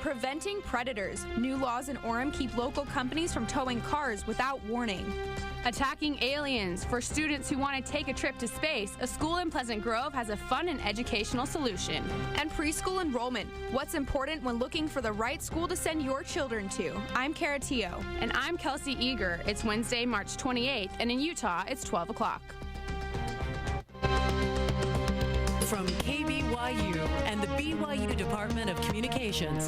Preventing predators. New laws in Orem keep local companies from towing cars without warning. Attacking aliens. For students who want to take a trip to space, a school in Pleasant Grove has a fun and educational solution. And preschool enrollment. What's important when looking for the right school to send your children to? I'm Cara Teo. And I'm Kelsey Eager. It's Wednesday, March 28th, and in Utah, it's 12 o'clock. From KBYU and the BYU Department of Communications.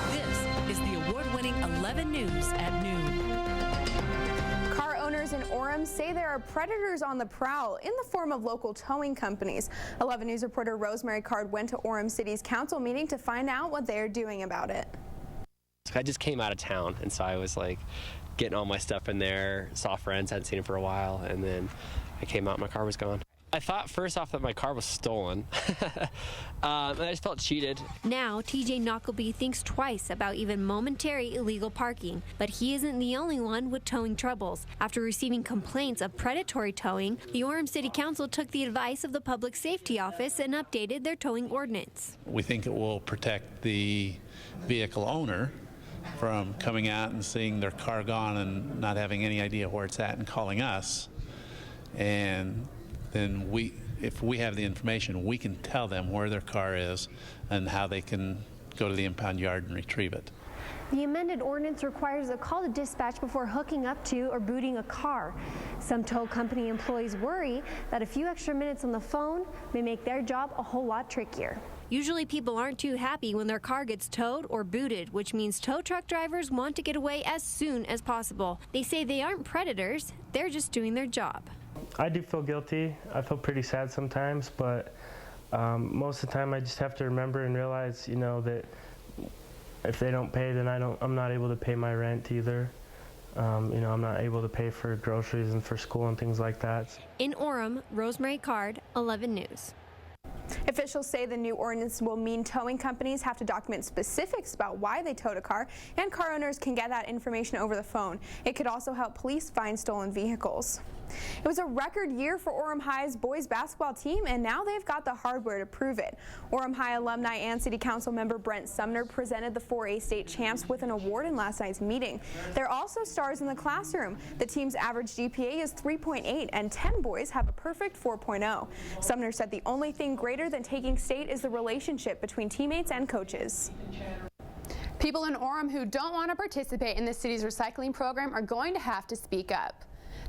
This is the award-winning 11 News at noon. Car owners in Orem say there are predators on the prowl in the form of local towing companies. 11 News reporter Rosemary Card went to Orem City's council meeting to find out what they're doing about it. I just came out of town, and so I was like getting all my stuff in there, saw friends, hadn't seen them for a while, and then I came out and my car was gone. I thought first off that my car was stolen, and I just felt cheated. Now, TJ Knockleby thinks twice about even momentary illegal parking, but he isn't the only one with towing troubles. After receiving complaints of predatory towing, the Orem City Council took the advice of the Public Safety Office and updated their towing ordinance. We think it will protect the vehicle owner from coming out and seeing their car gone and not having any idea where it's at and calling us. And then if we have the information, we can tell them where their car is and how they can go to the impound yard and retrieve it. The amended ordinance requires a call to dispatch before hooking up to or booting a car. Some tow company employees worry that a few extra minutes on the phone may make their job a whole lot trickier. Usually people aren't too happy when their car gets towed or booted, which means tow truck drivers want to get away as soon as possible. They say they aren't predators, they're just doing their job. I do feel guilty. I feel pretty sad sometimes, but most of the time I just have to remember and realize, that if they don't pay, then I'm not able to pay my rent either. I'm not able to pay for groceries and for school and things like that. In Orem, Rosemary Card, 11 News. Officials say the new ordinance will mean towing companies have to document specifics about why they towed a car, and car owners can get that information over the phone. It could also help police find stolen vehicles. It was a record year for Orem High's boys basketball team, and now they've got the hardware to prove it. Orem High alumni and City Council member Brent Sumner presented the 4A state champs with an award in last night's meeting. They're also stars in the classroom. The team's average GPA is 3.8, and 10 boys have a perfect 4.0. Sumner said the only thing greater than taking state is the relationship between teammates and coaches. People in Orem who don't want to participate in the city's recycling program are going to have to speak up.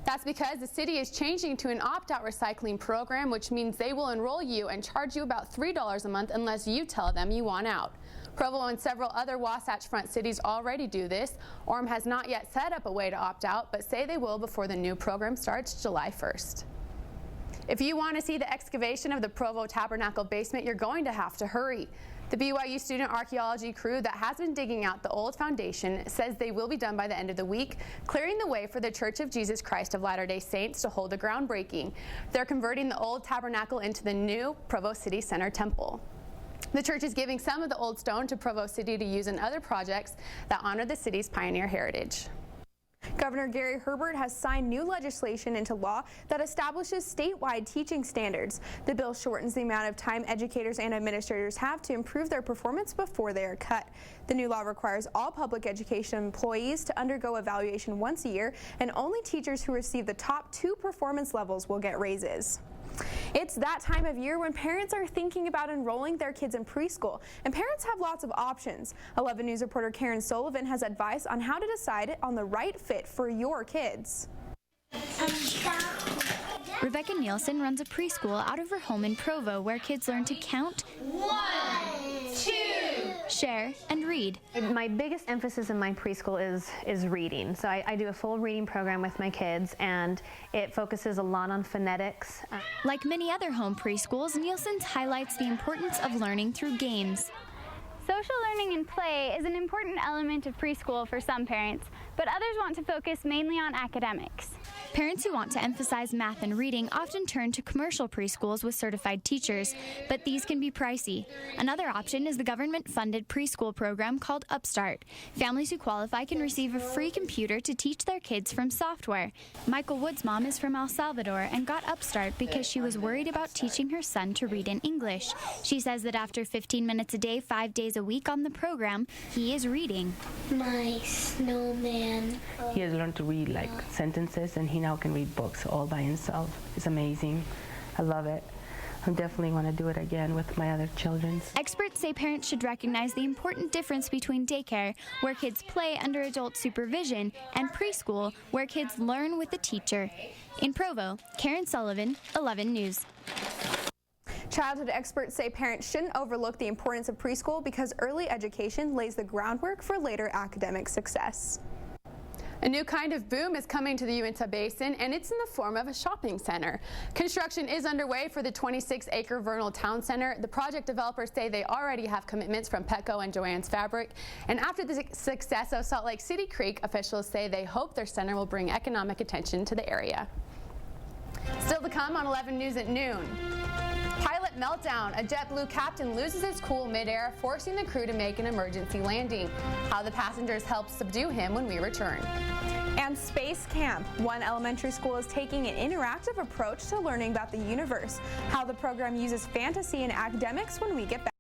That's because the city is changing to an opt-out recycling program, which means they will enroll you and charge you about $3 a month unless you tell them you want out. Provo and several other Wasatch Front cities already do this. Orem has not yet set up a way to opt out, but say they will before the new program starts July 1st. If you want to see the excavation of the Provo Tabernacle basement, you're going to have to hurry. The BYU student archaeology crew that has been digging out the old foundation says they will be done by the end of the week, clearing the way for the Church of Jesus Christ of Latter-day Saints to hold a groundbreaking. They're converting the old tabernacle into the new Provo City Center Temple. The church is giving some of the old stone to Provo City to use in other projects that honor the city's pioneer heritage. Governor Gary Herbert has signed new legislation into law that establishes statewide teaching standards. The bill shortens the amount of time educators and administrators have to improve their performance before they are cut. The new law requires all public education employees to undergo evaluation once a year, and only teachers who receive the top 2 performance levels will get raises. It's that time of year when parents are thinking about enrolling their kids in preschool, and parents have lots of options. 11 News reporter Karen Sullivan has advice on how to decide on the right fit for your kids. Rebecca Nielsen runs a preschool out of her home in Provo where kids learn to count, 1, 2, share, and read. My biggest emphasis in my preschool is reading. So I do a full reading program with my kids, and it focuses a lot on phonetics. Like many other home preschools, Nielsen's highlights the importance of learning through games. Social learning and play is an important element of preschool for some parents, but others want to focus mainly on academics. Parents who want to emphasize math and reading often turn to commercial preschools with certified teachers, but these can be pricey. Another option is the government-funded preschool program called Upstart. Families who qualify can receive a free computer to teach their kids from software. Michael Wood's mom is from El Salvador and got Upstart because she was worried about teaching her son to read in English. She says that after 15 minutes a day, 5 days a week on the program, he is reading. My snowman. He has learned to read like sentences, and he now can read books all by himself. It's amazing. I love it. I definitely want to do it again with my other children. Experts say parents should recognize the important difference between daycare, where kids play under adult supervision, and preschool, where kids learn with a teacher. In Provo, Karen Sullivan, 11 News. Childhood experts say parents shouldn't overlook the importance of preschool because early education lays the groundwork for later academic success. A new kind of boom is coming to the Uinta Basin, and it's in the form of a shopping center. Construction is underway for the 26-acre Vernal Town Center. The project developers say they already have commitments from Petco and Joann's Fabric. And after the success of Salt Lake City Creek, officials say they hope their center will bring economic attention to the area. Still to come on 11 News at noon. Pilot meltdown. A JetBlue captain loses his cool midair, forcing the crew to make an emergency landing. How the passengers helped subdue him when we return. And Space Camp. One elementary school is taking an interactive approach to learning about the universe. How the program uses fantasy and academics when we get back.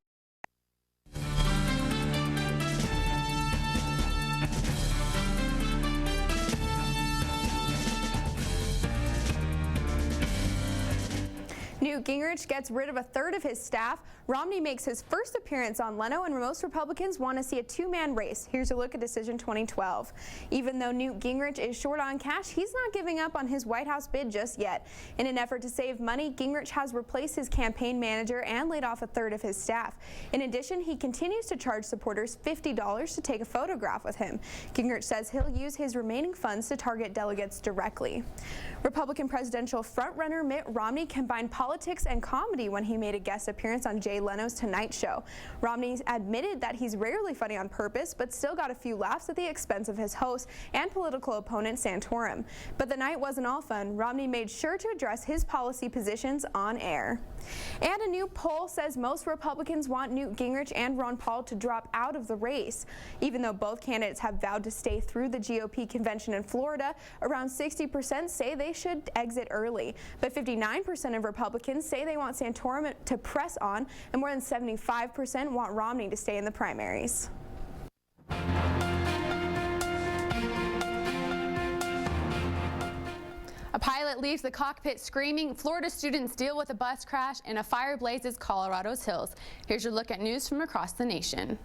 Newt Gingrich gets rid of a third of his staff. Romney makes his first appearance on Leno, and most Republicans want to see a two-man race. Here's a look at Decision 2012. Even though Newt Gingrich is short on cash, he's not giving up on his White House bid just yet. In an effort to save money, Gingrich has replaced his campaign manager and laid off a third of his staff. In addition, he continues to charge supporters $50 to take a photograph with him. Gingrich says he'll use his remaining funds to target delegates directly. Republican presidential frontrunner Mitt Romney combined politics and comedy when he made a guest appearance on Jay Leno's Tonight Show. Romney admitted that he's rarely funny on purpose, but still got a few laughs at the expense of his host and political opponent Santorum. But the night wasn't all fun. Romney made sure to address his policy positions on air. And a new poll says most Republicans want Newt Gingrich and Ron Paul to drop out of the race. Even though both candidates have vowed to stay through the GOP convention in Florida, around 60% say they should exit early. But 59% of Republicans say they want Santorum to press on, and more than 75% want Romney to stay in the primaries. A pilot leaves the cockpit screaming, Florida students deal with a bus crash, and a fire blazes Colorado's hills. Here's your look at news from across the nation.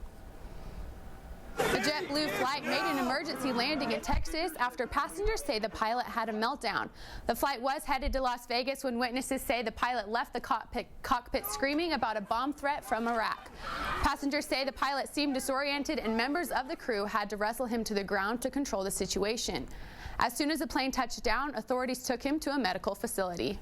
A JetBlue flight made an emergency landing in Texas after passengers say the pilot had a meltdown. The flight was headed to Las Vegas when witnesses say the pilot left the cockpit screaming about a bomb threat from Iraq. Passengers say the pilot seemed disoriented and members of the crew had to wrestle him to the ground to control the situation. As soon as the plane touched down, authorities took him to a medical facility.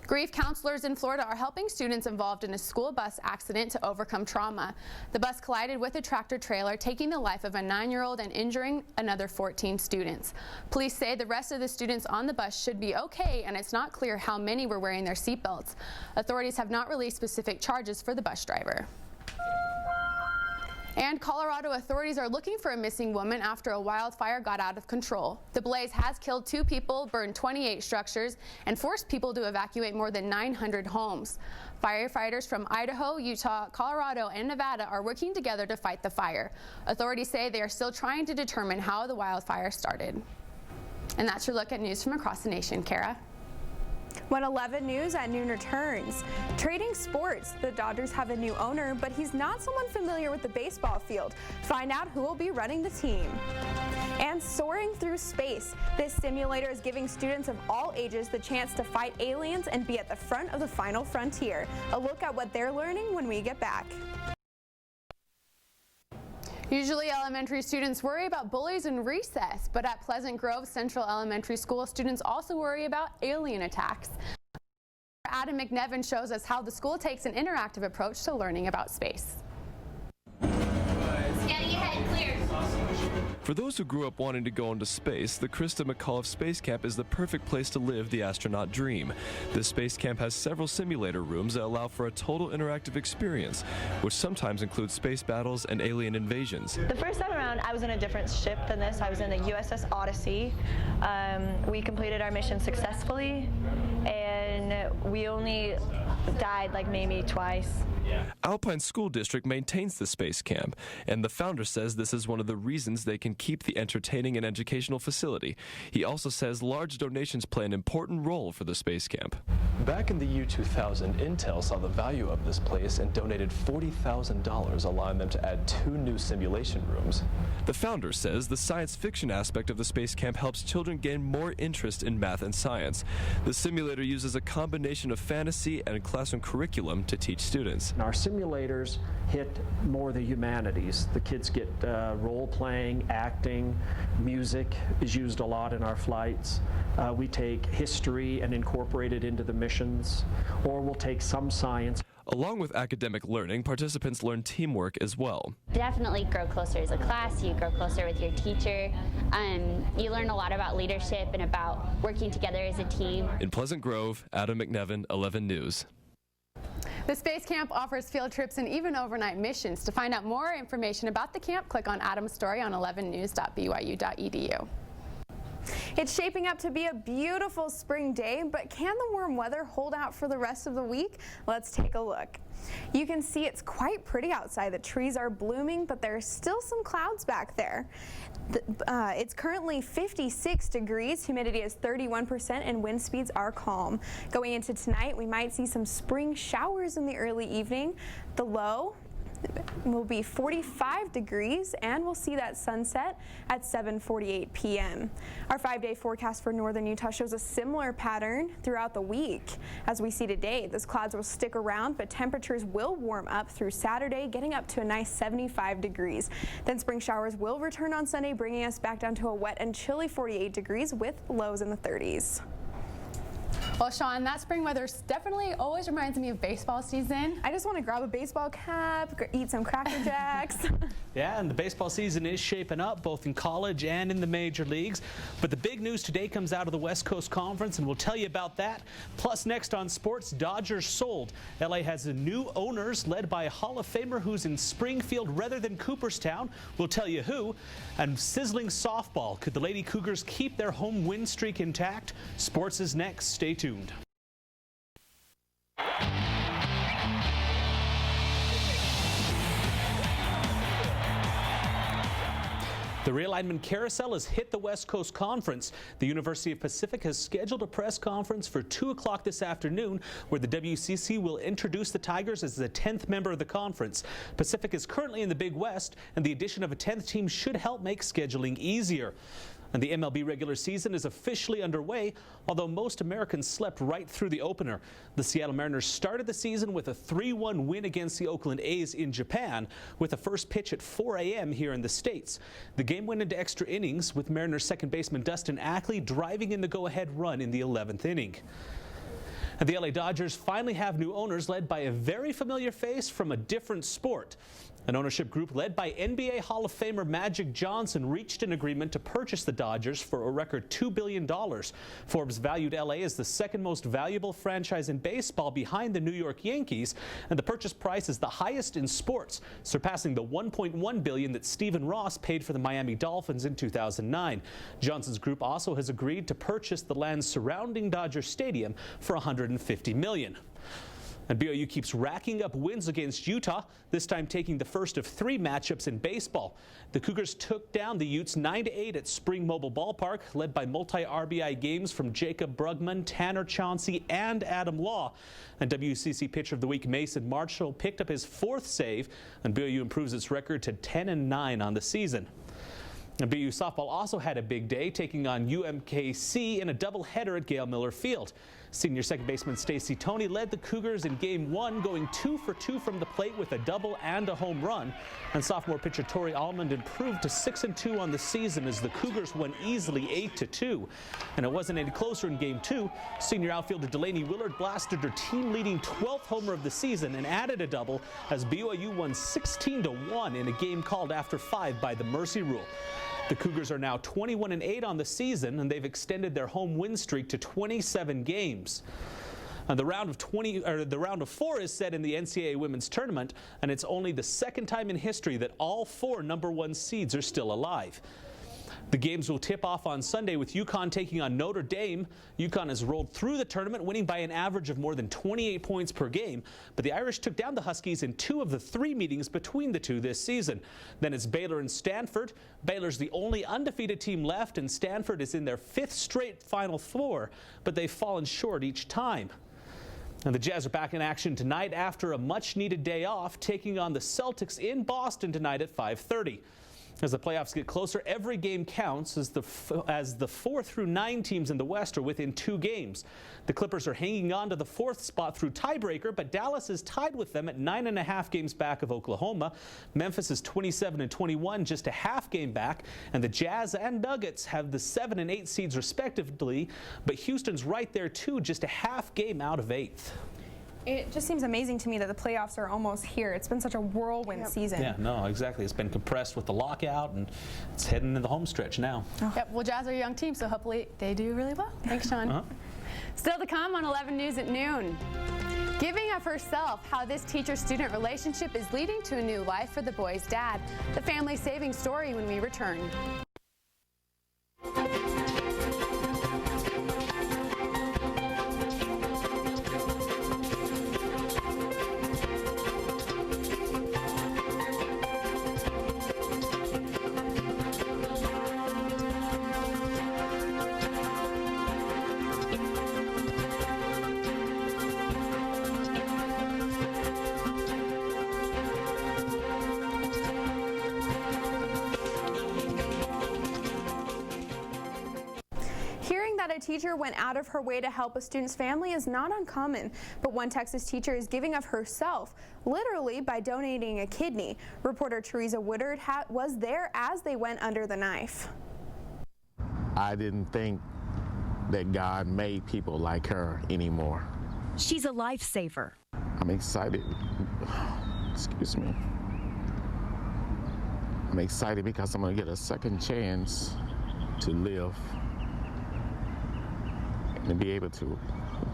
Grief counselors in Florida are helping students involved in a school bus accident to overcome trauma. The bus collided with a tractor trailer, taking the life of a 9-year-old and injuring another 14 students. Police say the rest of the students on the bus should be okay, and it's not clear how many were wearing their seatbelts. Authorities have not released specific charges for the bus driver. And Colorado authorities are looking for a missing woman after a wildfire got out of control. The blaze has killed 2 people, burned 28 structures, and forced people to evacuate more than 900 homes. Firefighters from Idaho, Utah, Colorado, and Nevada are working together to fight the fire. Authorities say they are still trying to determine how the wildfire started. And that's your look at news from across the nation. Kara? When 11 News at noon returns. Trading sports. The Dodgers have a new owner, but he's not someone familiar with the baseball field. Find out who will be running the team. And soaring through space. This simulator is giving students of all ages the chance to fight aliens and be at the front of the final frontier. A look at what they're learning when we get back. Usually elementary students worry about bullies in recess, but at Pleasant Grove Central Elementary School, students also worry about alien attacks. Adam McNevin shows us how the school takes an interactive approach to learning about space. Standing ahead, clear. For those who grew up wanting to go into space, the Krista McAuliffe Space Camp is the perfect place to live the astronaut dream. This space camp has several simulator rooms that allow for a total interactive experience, which sometimes includes space battles and alien invasions. The first time around, I was in a different ship than this. I was in the USS Odyssey. We completed our mission successfully, and we only died like maybe twice. Alpine School District maintains the space camp, and the founder says this is one of the reasons they can keep the entertaining and educational facility. He also says large donations play an important role for the space camp. Back in the year 2000, Intel saw the value of this place and donated $40,000, allowing them to add 2 new simulation rooms. The founder says the science fiction aspect of the space camp helps children gain more interest in math and science. The simulator uses a combination of fantasy and classroom curriculum to teach students. Our simulators hit more the humanities. The kids get role-playing, acting, music is used a lot in our flights. We take history and incorporate it into the missions, or we'll take some science. Along with academic learning, participants learn teamwork as well. Definitely grow closer as a class, you grow closer with your teacher. You learn a lot about leadership and about working together as a team. In Pleasant Grove, Adam McNevin, 11 News. The Space Camp offers field trips and even overnight missions. To find out more information about the camp, click on Adam's story on 11news.byu.edu. It's shaping up to be a beautiful spring day, but can the warm weather hold out for the rest of the week? Let's take a look. You can see it's quite pretty outside. The trees are blooming, but there's still some clouds back there. It's currently 56 degrees, humidity is 31%, and wind speeds are calm. Going into tonight, we might see some spring showers in the early evening. The low will be 45 degrees, and we'll see that sunset at 7:48 p.m. Our 5-day forecast for northern Utah shows a similar pattern throughout the week. As we see today, those clouds will stick around, but temperatures will warm up through Saturday, getting up to a nice 75 degrees. Then spring showers will return on Sunday, bringing us back down to a wet and chilly 48 degrees with lows in the 30s. Well, Sean, that spring weather definitely always reminds me of baseball season. I just want to grab a baseball cap, eat some Cracker Jacks. Yeah, and the baseball season is shaping up both in college and in the major leagues. But the big news today comes out of the West Coast Conference, and we'll tell you about that. Plus, next on sports, Dodgers sold. LA has new owners led by a Hall of Famer who's in Springfield rather than Cooperstown. We'll tell you who. And sizzling softball. Could the Lady Cougars keep their home win streak intact? Sports is next. Stay tuned. The realignment carousel has hit the West Coast Conference. The University of Pacific has scheduled a press conference for 2 o'clock this afternoon where the WCC will introduce the Tigers as the 10th member of the conference. Pacific is currently in the Big West, and the addition of a 10th team should help make scheduling easier. And the MLB regular season is officially underway, although most Americans slept right through the opener. The Seattle Mariners started the season with a 3-1 win against the Oakland A's in Japan, with the first pitch at 4 a.m. here in the States. The game went into extra innings, with Mariners second baseman Dustin Ackley driving in the go-ahead run in the 11th inning. And the LA Dodgers finally have new owners led by a very familiar face from a different sport. An ownership group led by NBA Hall of Famer Magic Johnson reached an agreement to purchase the Dodgers for a record $2 billion. Forbes valued LA as the second most valuable franchise in baseball behind the New York Yankees, and the purchase price is the highest in sports, surpassing the $1.1 billion that Stephen Ross paid for the Miami Dolphins in 2009. Johnson's group also has agreed to purchase the land surrounding Dodger Stadium for $150 million. And BYU keeps racking up wins against Utah, this time taking the first of 3 matchups in baseball. The Cougars took down the Utes 9-8 at Spring Mobile Ballpark, led by multi-RBI games from Jacob Brugman, Tanner Chauncey, and Adam Law. And WCC Pitcher of the Week Mason Marshall picked up his 4th save, and BYU improves its record to 10-9 on the season. And BYU softball also had a big day, taking on UMKC in a doubleheader at Gail Miller Field. Senior second baseman Stacey Toney led the Cougars in Game 1, going 2 for 2 from the plate with a double and a home run. And sophomore pitcher Tori Almond improved to 6-2 on the season as the Cougars won easily 8-2. And it wasn't any closer in Game 2. Senior outfielder Delaney Willard blasted her team-leading 12th homer of the season and added a double as BYU won 16-1 in a game called after 5 by the Mercy Rule. The Cougars are now 21-8 on the season, and they've extended their home win streak to 27 games. The round of 4 is set in the NCAA women's tournament, and it's only the second time in history that all 4 #1 seeds are still alive. The games will tip off on Sunday with UConn taking on Notre Dame. UConn has rolled through the tournament, winning by an average of more than 28 points per game, but the Irish took down the Huskies in 2 of the 3 meetings between the two this season. Then it's Baylor and Stanford. Baylor's the only undefeated team left, and Stanford is in their 5th straight Final Four, but they've fallen short each time. And the Jazz are back in action tonight after a much-needed day off, taking on the Celtics in Boston tonight at 5:30. As the playoffs get closer, every game counts as the 4 through 9 teams in the West are within 2 games. The Clippers are hanging on to the 4th spot through tiebreaker, but Dallas is tied with them at 9.5 games back of Oklahoma. Memphis is 27 and 21, just a half game back, and the Jazz and Nuggets have the 7 and 8 seeds respectively, but Houston's right there too, just a half game out of 8th. It just seems amazing to me that the playoffs are almost here. It's been such a whirlwind season. Yeah, no, exactly. It's been compressed with the lockout, and it's heading into the home stretch now. Yep, well, Jazz are a young team, so hopefully they do really well. Thanks, Sean. Still to come on 11 News at noon. Giving of herself, how this teacher-student relationship is leading to a new life for the boy's dad. The family-saving story when we return. A teacher went out of her way to help a student's family is not uncommon, but one Texas teacher is giving of herself, literally by donating a kidney. Reporter Teresa Woodard was there as they went under the knife. I didn't think that God made people like her anymore. She's a lifesaver. I'm excited. Excuse me. I'm excited because I'm going to get a second chance to live and be able to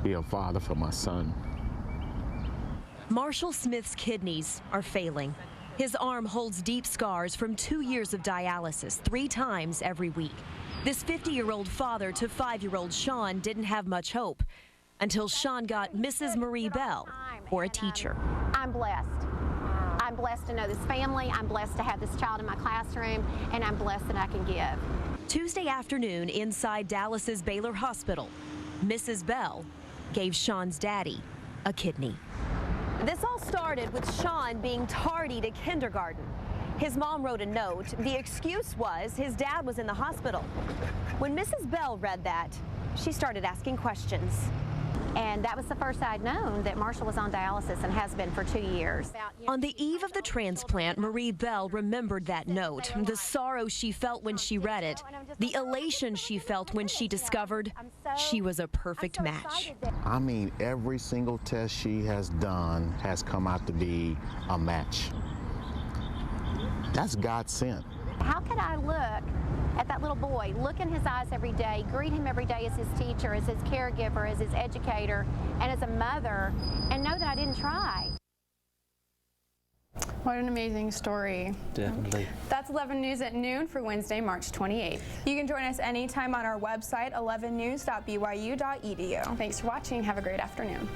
be a father for my son. Marshall Smith's kidneys are failing. His arm holds deep scars from 2 years of dialysis 3 times every week. This 50-year-old father to 5-year-old Sean didn't have much hope until Sean got Mrs. Marie Bell, or a teacher. I'm blessed. I'm blessed to know this family. I'm blessed to have this child in my classroom, and I'm blessed that I can give. Tuesday afternoon inside Dallas's Baylor Hospital, Mrs. Bell gave Sean's daddy a kidney. This all started with Sean being tardy to kindergarten. His mom wrote a note. The excuse was his dad was in the hospital. When Mrs. Bell read that, she started asking questions. And that was the first I'd known that Marshall was on dialysis and has been for 2 years. On the eve of the transplant, Marie Bell remembered that note, the sorrow she felt when she read it, the elation she felt when she discovered she was a perfect match. I mean, every single test she has done has come out to be a match. That's God sent. How could I look at that little boy, look in his eyes every day, greet him every day as his teacher, as his caregiver, as his educator, and as a mother, and know that I didn't try? What an amazing story. Definitely. That's 11 News at noon for Wednesday, March 28th. You can join us anytime on our website, 11news.byu.edu. Thanks for watching. Have a great afternoon.